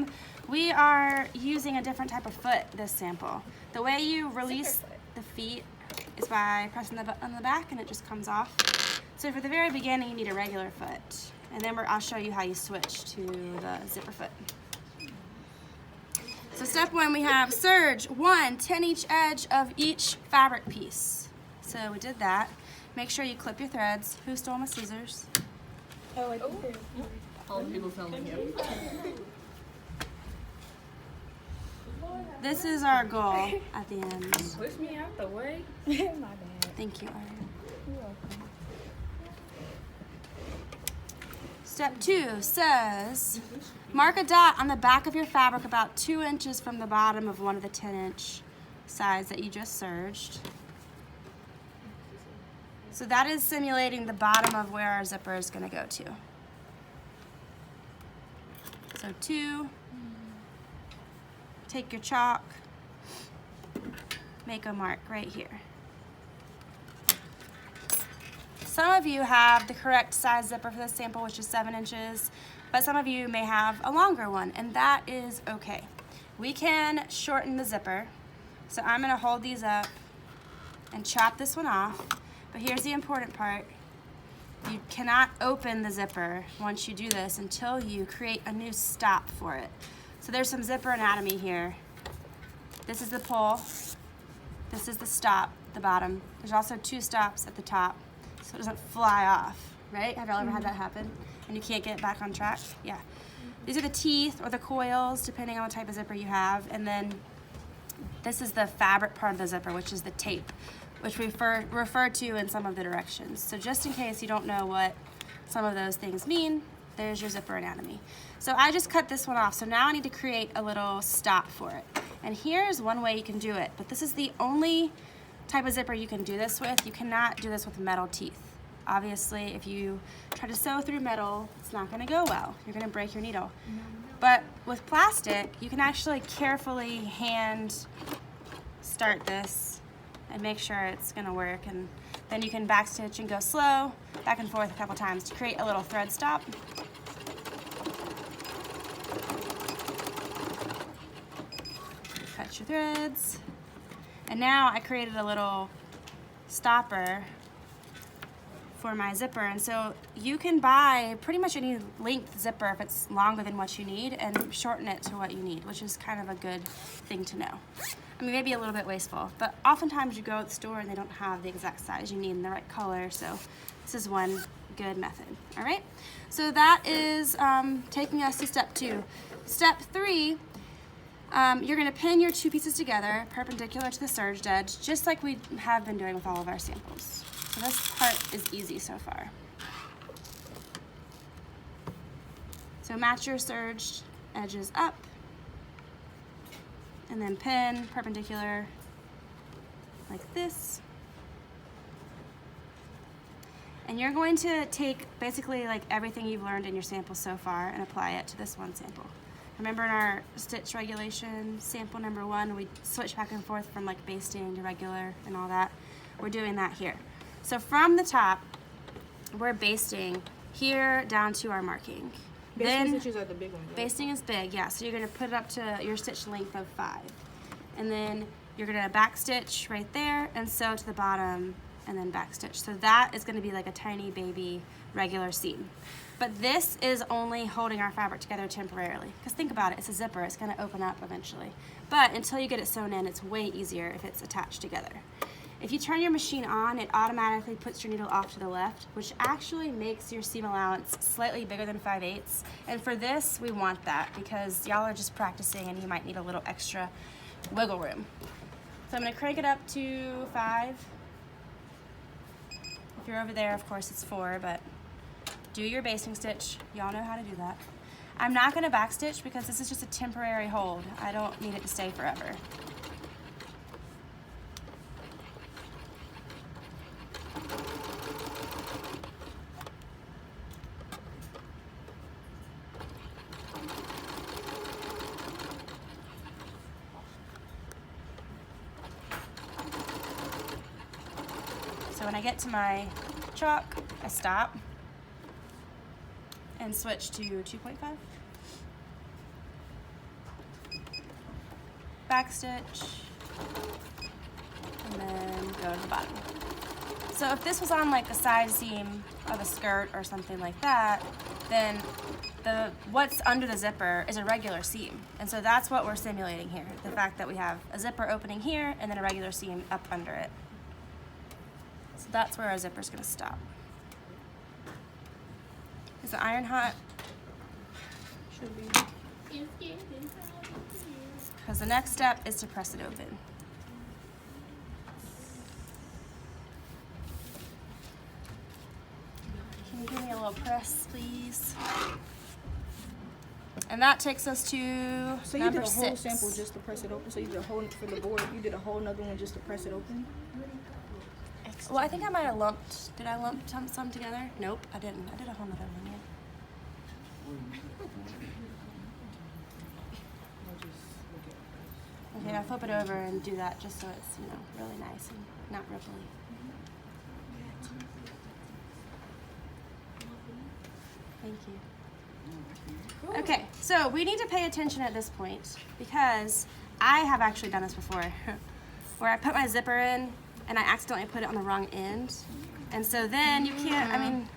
time, we are using a different type of foot this sample. The way you release the feet is by pressing the button on the back and it just comes off. So for the very beginning, you need a regular foot. And then I'll show you how you switch to the zipper foot. So step one, we have serge, 10 each edge of each fabric piece. So we did that. Make sure you clip your threads. Who stole my scissors? Oh, I think all the people filming you. This is our goal at the end. Push me out the way. My bad. Thank you, Aria. You're welcome. Step 2 says, mark a dot on the back of your fabric about 2 inches from the bottom of one of the 10-inch sides that you just serged. So that is simulating the bottom of where our zipper is going to go to. So 2, take your chalk, make a mark right here. Some of you have the correct size zipper for this sample, which is 7 inches, but some of you may have a longer one, and that is okay. We can shorten the zipper. So I'm gonna hold these up and chop this one off, but here's the important part. You cannot open the zipper once you do this until you create a new stop for it. So there's some zipper anatomy here. This is the pull, this is the stop, the bottom. There's also 2 stops at the top, so it doesn't fly off, right? Have y'all ever had that happen? And you can't get it back on track? Yeah. These are the teeth or the coils, depending on what type of zipper you have. And then this is the fabric part of the zipper, which is the tape, which we refer to in some of the directions. So just in case you don't know what some of those things mean, there's your zipper anatomy. So I just cut this one off. So now I need to create a little stop for it. And here's one way you can do it, but this is the only type of zipper you can do this with. You cannot do this with metal teeth. Obviously, if you try to sew through metal, it's not gonna go well. You're gonna break your needle. But with plastic, you can actually carefully hand start this and make sure it's gonna work. And then you can backstitch and go slow, back and forth a couple times to create a little thread stop. Cut your threads. And now I created a little stopper for my zipper, and so you can buy pretty much any length zipper if it's longer than what you need and shorten it to what you need, which is kind of a good thing to know. I mean, maybe a little bit wasteful, but oftentimes you go to the store and they don't have the exact size you need in the right color, so this is one good method. All right, so that is taking us to step 2. Step 3, you're gonna pin your 2 pieces together perpendicular to the serged edge, just like we have been doing with all of our samples. So this part is easy so far. So match your serged edges up, and then pin perpendicular like this. And you're going to take basically like everything you've learned in your sample so far and apply it to this one sample. Remember in our stitch regulation, sample number 1, we switch back and forth from like basting to regular and all that. We're doing that here. So from the top, we're basting here down to our marking. Basting stitches are the big ones, right? Basting is big, yeah. So you're gonna put it up to your stitch length of 5. And then you're gonna back stitch right there and sew to the bottom and then back stitch. So that is gonna be like a tiny baby regular seam. But this is only holding our fabric together temporarily. Because think about it, it's a zipper, it's gonna open up eventually. But until you get it sewn in, it's way easier if it's attached together. If you turn your machine on, it automatically puts your needle off to the left, which actually makes your seam allowance slightly bigger than 5/8. And for this, we want that because y'all are just practicing and you might need a little extra wiggle room. So I'm gonna crank it up to 5. If you're over there, of course it's 4, but do your basting stitch. Y'all know how to do that. I'm not gonna back stitch because this is just a temporary hold. I don't need it to stay forever. So when I get to my chalk, I stop and switch to 2.5. back stitch, and then go to the bottom. So if this was on like a side seam of a skirt or something like that, then what's under the zipper is a regular seam. And so that's what we're simulating here. The fact that we have a zipper opening here and then a regular seam up under it. So that's where our zipper's gonna stop. Is the iron hot? Should be. Because the next step is to press it open. Can you give me a little press, please? And that takes us to So you number did a whole 6. sample just to press it open. So you did a whole for the board. You did a whole another one just to press it open. Well, I think I might have lumped. Did I lump some together? Nope, I didn't. I did a whole nother one, yeah. Okay, now flip it over and do that just so it's, you know, really nice and not ripply. Thank you. Okay, so we need to pay attention at this point because I have actually done this before where I put my zipper in and I accidentally put it on the wrong end. And so then you can't, I mean,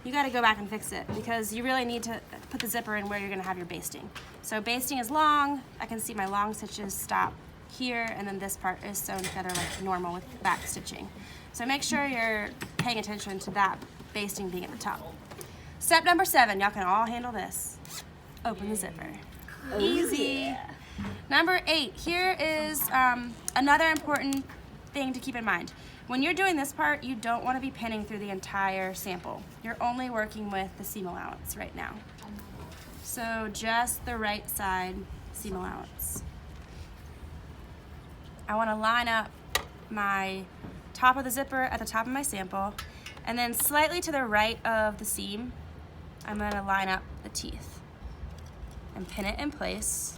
you gotta go back and fix it because you really need to put the zipper in where you're gonna have your basting. So basting is long, I can see my long stitches stop here and then this part is sewn together like normal with back stitching. So make sure you're paying attention to that basting being at the top. Step number 7, y'all can all handle this. Open the zipper. Easy. Number 8, here is another important thing to keep in mind. When you're doing this part, you don't want to be pinning through the entire sample. You're only working with the seam allowance right now. So just the right side seam allowance. I want to line up my top of the zipper at the top of my sample, and then slightly to the right of the seam, I'm going to line up the teeth and pin it in place.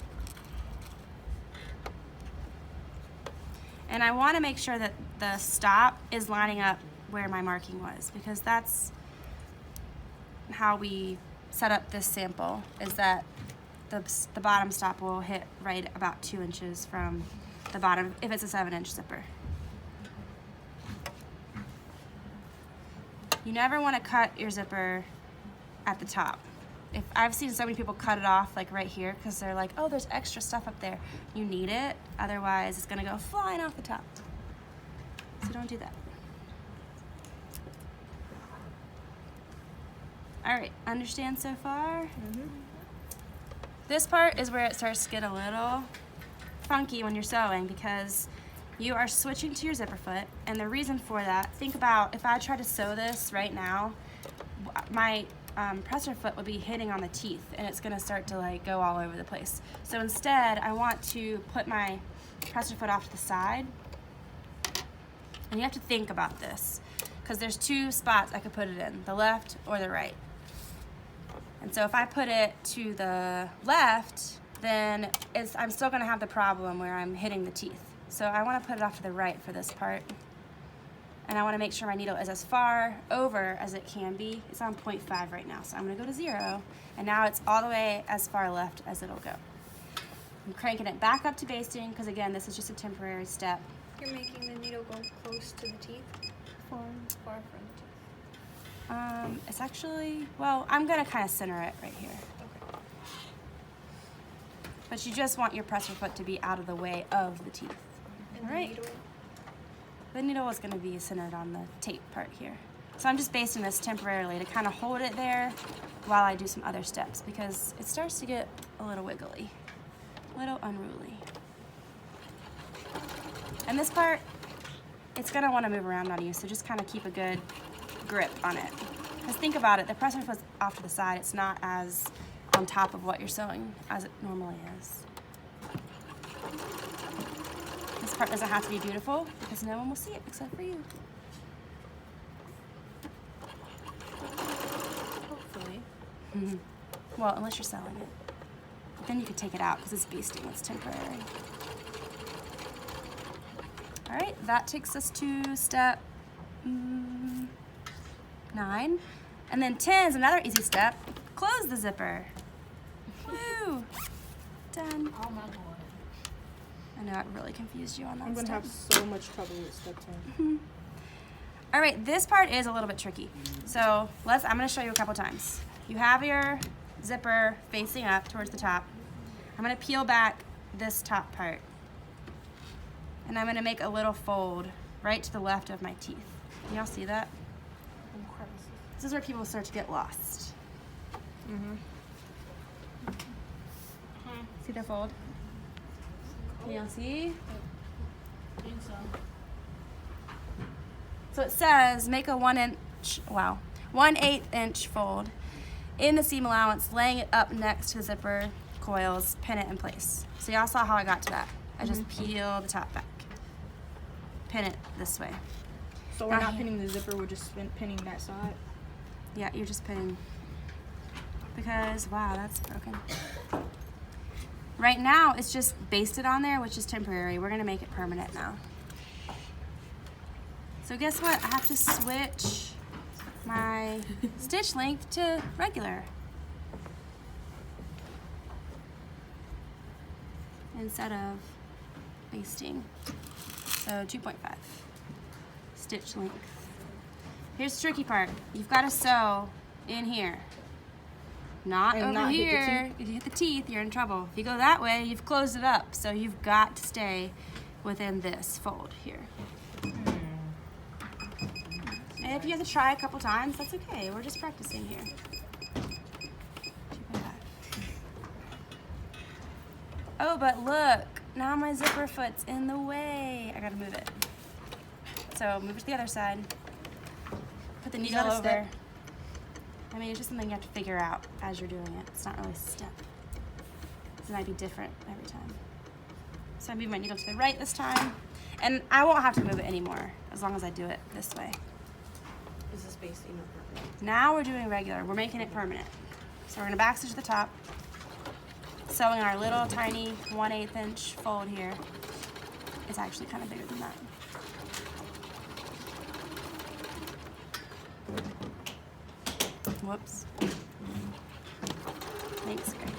And I want to make sure that the stop is lining up where my marking was because that's how we set up this sample, is that the bottom stop will hit right about 2 inches from the bottom if it's a 7-inch zipper. You never want to cut your zipper at the top. If I've seen so many people cut it off like right here because they're like, oh, there's extra stuff up there. You need it, otherwise it's gonna go flying off the top. So don't do that. All right, understand so far? This part is where it starts to get a little funky when you're sewing because you are switching to your zipper foot, and the reason for that, think about if I try to sew this right now, my presser foot would be hitting on the teeth and it's gonna start to like go all over the place. So instead, I want to put my presser foot off to the side, and you have to think about this because there's 2 spots I could put it in, the left or the right. And so if I put it to the left, then I'm still gonna have the problem where I'm hitting the teeth. So I wanna put it off to the right for this part. And I wanna make sure my needle is as far over as it can be. It's on 0.5 right now, so I'm gonna go to 0. And now it's all the way as far left as it'll go. I'm cranking it back up to basting, because again, this is just a temporary step. You're making the needle go close to the teeth? Far from the teeth. It's actually, well, I'm gonna kind of center it right here. Okay. But you just want your presser foot to be out of the way of the teeth. And All right. the needle? The needle is going to be centered on the tape part here. So I'm just basting this temporarily to kind of hold it there while I do some other steps because it starts to get a little wiggly, a little unruly. And this part, it's going to want to move around on you, so just kind of keep a good grip on it. Because think about it, the presser foot's off to the side. It's not as on top of what you're sewing as it normally is. This part doesn't have to be beautiful because no one will see it except for you. Hopefully. Well, unless you're selling it. But then you could take it out because it's basting, it's temporary. All right, that takes us to step 9. And then 10 is another easy step. Close the zipper. Woo! Done. Oh my god. I know it really confused you on that I'm gonna step. have so much trouble with step 10. All right, this part is a little bit tricky. So I'm gonna show you a couple times. You have your zipper facing up towards the top. I'm gonna peel back this top part. And I'm gonna make a little fold right to the left of my teeth. Can y'all see that? This is where people start to get lost. See the fold? Can y'all see? I think so. So it says make a 1/8 inch fold in the seam allowance, laying it up next to the zipper coils, pin it in place. So y'all saw how I got to that. I just peel the top back, pin it this way. So we're not pinning the zipper, we're just pinning that side. Yeah, you're just pinning. Because, wow, that's broken. Right now, it's just basted on there, which is temporary. We're gonna make it permanent now. So guess what? I have to switch my stitch length to regular. Instead of basting. So 2.5 stitch length. Here's the tricky part. You've got to sew in here. Not And over not hit the here. teeth? If you hit the teeth, you're in trouble. If you go that way, you've closed it up. So you've got to stay within this fold here. And if you have to try a couple times, that's okay. We're just practicing here. 2.5. Oh, but look, now my zipper foot's in the way. I gotta move it. So move it to the other side. Put the needle that a over. step? I mean, it's just something you have to figure out as you're doing it. It's not really a step. It might be different every time. So I move my needle to the right this time. And I won't have to move it anymore as long as I do it this way. Is this basting or permanent? Now we're doing regular. We're making it permanent. So we're gonna back stitch the top, sewing our little tiny 1/8 inch fold here. It's actually kind of bigger than that. Whoops. Thanks, Grace.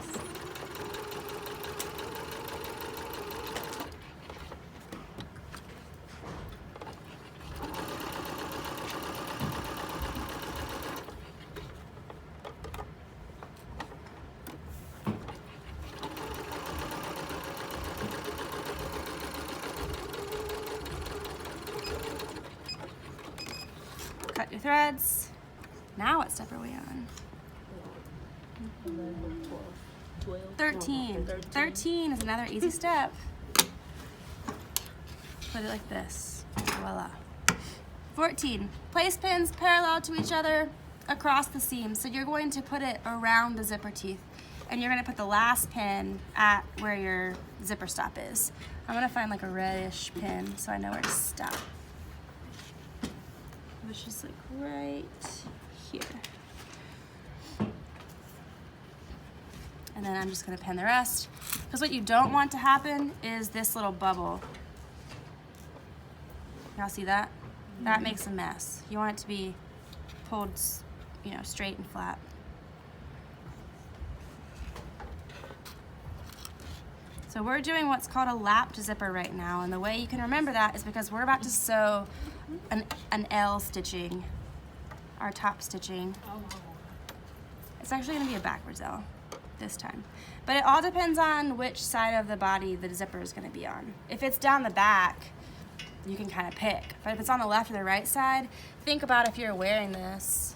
Cut your threads. Now what step are we on? 12. 13. 13 is another easy step. Put it like this. Voila. 14. Place pins parallel to each other across the seam. So you're going to put it around the zipper teeth. And you're going to put the last pin at where your zipper stop is. I'm going to find like a reddish pin so I know where to stop. Which is like right here. And then I'm just gonna pin the rest. Because what you don't want to happen is this little bubble. Y'all see that? That makes a mess. You want it to be pulled, you know, straight and flat. So we're doing what's called a lapped zipper right now. And the way you can remember that is because we're about to sew an L stitching, our top stitching. It's actually gonna be a backwards L this time. But it all depends on which side of the body the zipper is gonna be on. If it's down the back, you can kind of pick. But if it's on the left or the right side, think about if you're wearing this.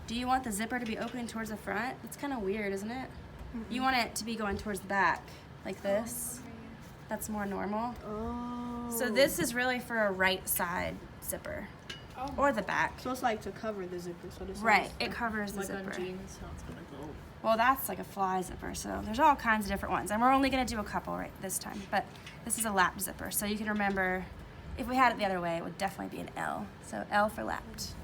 Do you want the zipper to be opening towards the front? It's kind of weird, isn't it? You want it to be going towards the back, like this. That's more normal. Oh. So this is really for a right side zipper. Or the back. So it's like to cover the zipper. So this Right, is it covers the Like zipper. on jeans, how it's gonna go. Well, that's like a fly zipper, so there's all kinds of different ones. And we're only gonna do a couple right this time, but this is a lapped zipper. So you can remember, if we had it the other way, it would definitely be an L. So L for lapped.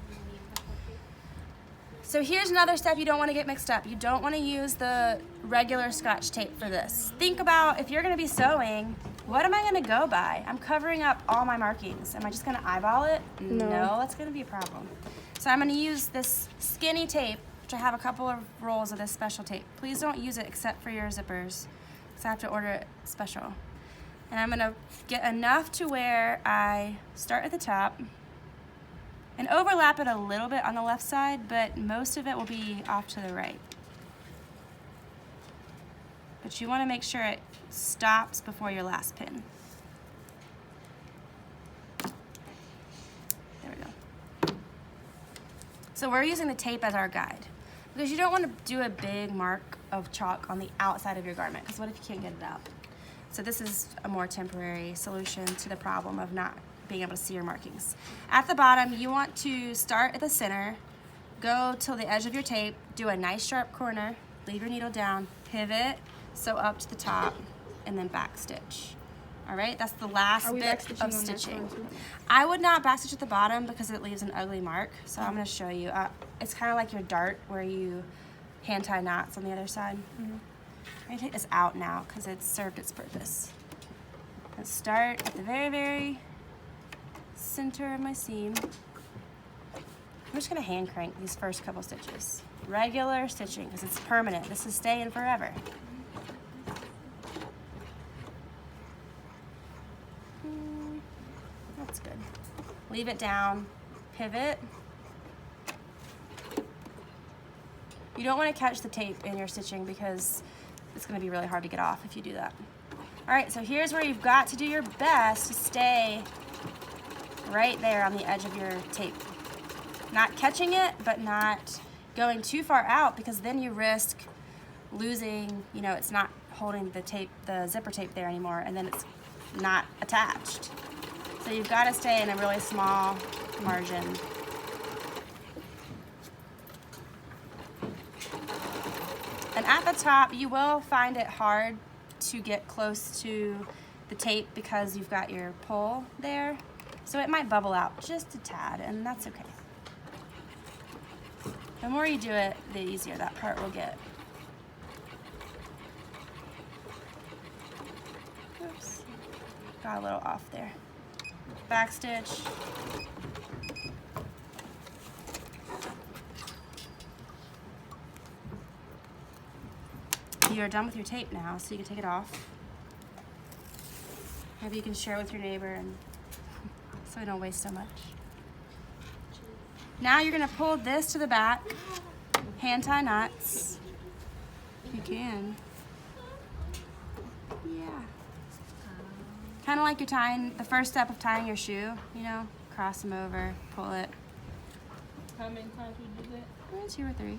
So here's another step you don't wanna get mixed up. You don't wanna use the regular Scotch tape for this. Think about if you're gonna be sewing, what am I gonna go by? I'm covering up all my markings. Am I just gonna eyeball it? No, that's gonna be a problem. So I'm gonna use this skinny tape, which I have a couple of rolls of this special tape. Please don't use it except for your zippers, because I have to order it special. And I'm gonna get enough to where I start at the top and overlap it a little bit on the left side, but most of it will be off to the right. But you wanna make sure it stops before your last pin. There we go. So we're using the tape as our guide because you don't want to do a big mark of chalk on the outside of your garment because what if you can't get it out? So this is a more temporary solution to the problem of not being able to see your markings. At the bottom, you want to start at the center, go till the edge of your tape, do a nice sharp corner, leave your needle down, pivot, sew up to the top, and then back stitch. All right, that's the last bit of stitching. I would not backstitch at the bottom because it leaves an ugly mark. So I'm gonna show you. It's kind of like your dart where you hand tie knots on the other side. I'm gonna take this out now because it's served its purpose. Let's start at the very, very center of my seam. I'm just gonna hand crank these first couple stitches. Regular stitching because it's permanent. This is staying forever. That's good. Leave it down, pivot. You don't want to catch the tape in your stitching because it's going to be really hard to get off if you do that. All right, so here's where you've got to do your best to stay right there on the edge of your tape. Not catching it, but not going too far out because then you risk losing, you know, it's not holding the tape, the zipper tape there anymore, and then it's not attached. So you've got to stay in a really small margin. And at the top, you will find it hard to get close to the tape because you've got your pull there. So it might bubble out just a tad, and that's okay. The more you do it, the easier that part will get. Oops, got a little off there. Back stitch. You're done with your tape now, so you can take it off. Maybe you can share with your neighbor and so we don't waste so much. Now you're gonna pull this to the back, hand tie knots. You can. Yeah. Kind of like you're tying, the first step of tying your shoe, you know, cross them over, pull it. How many times would you do that? 2 or 3.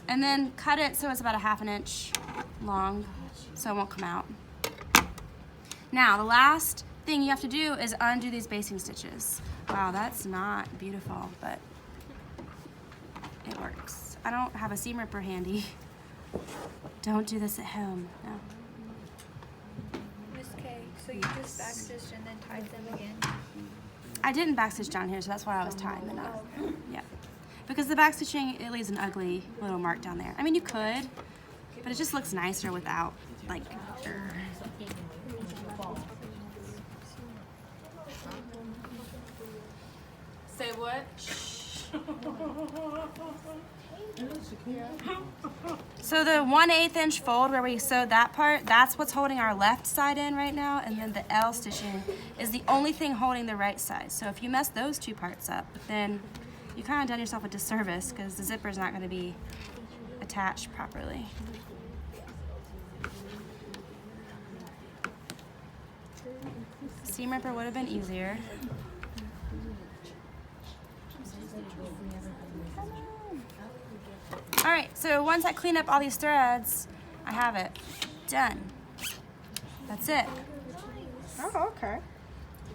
And then cut it so it's about a ½ an inch long, so it won't come out. Now, the last thing you have to do is undo these basting stitches. Wow, that's not beautiful, but it works. I don't have a seam ripper handy. Don't do this at home, no. Miss K, so you just backstitched and then tied them again? I didn't backstitch down here, so that's why I was tying the knot. Yeah. Because the backstitching, it leaves an ugly little mark down there. I mean, you could, but it just looks nicer without, like, Say what? So the 1/8 inch fold where we sewed that part, that's what's holding our left side in right now, and then the L stitching is the only thing holding the right side. So if you mess those two parts up, then you kind of done yourself a disservice because the zipper's not going to be attached properly. Seam ripper would have been easier. All right, so once I clean up all these threads, I have it done. That's it. Oh, okay.